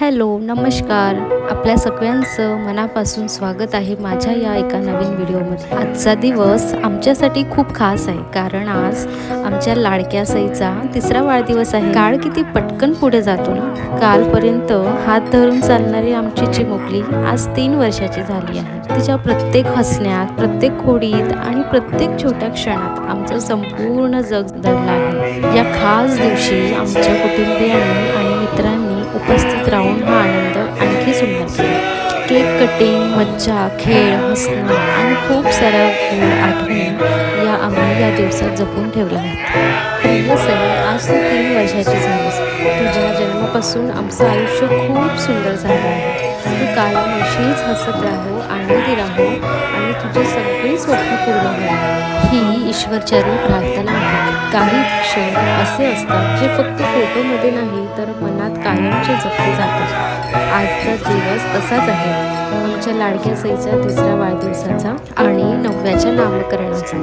Hello, नमस्कार. आपल्या सगळ्यांचं मनापासून स्वागत आहे माझ्या या एका नवीन व्हिडिओमध्ये. आजचा दिवस आमच्यासाठी खूप खास आहे, कारण आज आमच्या लाडक्या सईचा तिसरा वाढदिवस आहे. काळ किती पटकन पुढे जातो ना. कालपर्यंत हात धरून चालणारी आमची चिमुकली आज 3 वर्षाची झाली आहे. तिच्या प्रत्येक हसण्यात, प्रत्येक खोडीत आणि प्रत्येक छोट्या क्षणात आमचं संपूर्ण जग दडलं आहे. या खास दिवशी आमच्या कुटुंबियांनी आणि मित्रांनी उपस्थित राहून हा आनंद आणखी सुंदर केला. केक कटिंग, मज्जा, खेळ, हसणं आणि खूप साऱ्या आठवणी आम्ही या दिवसात जपून ठेवल्या आहेत. पहिलं सई, आज तू 3 वर्षाची झालीस. तुझ्या जन्मापासून आमचं आयुष्य खूप सुंदर झालं आहे. तू कायम अशीच हसत राहो, आनंदी राहो आणि तुझी सगळी स्वप्न पूर्ण हो. ही ईश्वरचरणी प्रार्थना आहे. काही क्षण असे असतात जे फक्त फोटोमध्ये नाही तर मनात कायमचे जपले जातात. आजचा दिवस तसाच आहे. आमच्या लाडक्या सईच्या 3ऱ्या वाढदिवसाचा आणि 9व्याच्या नामकरणाचा.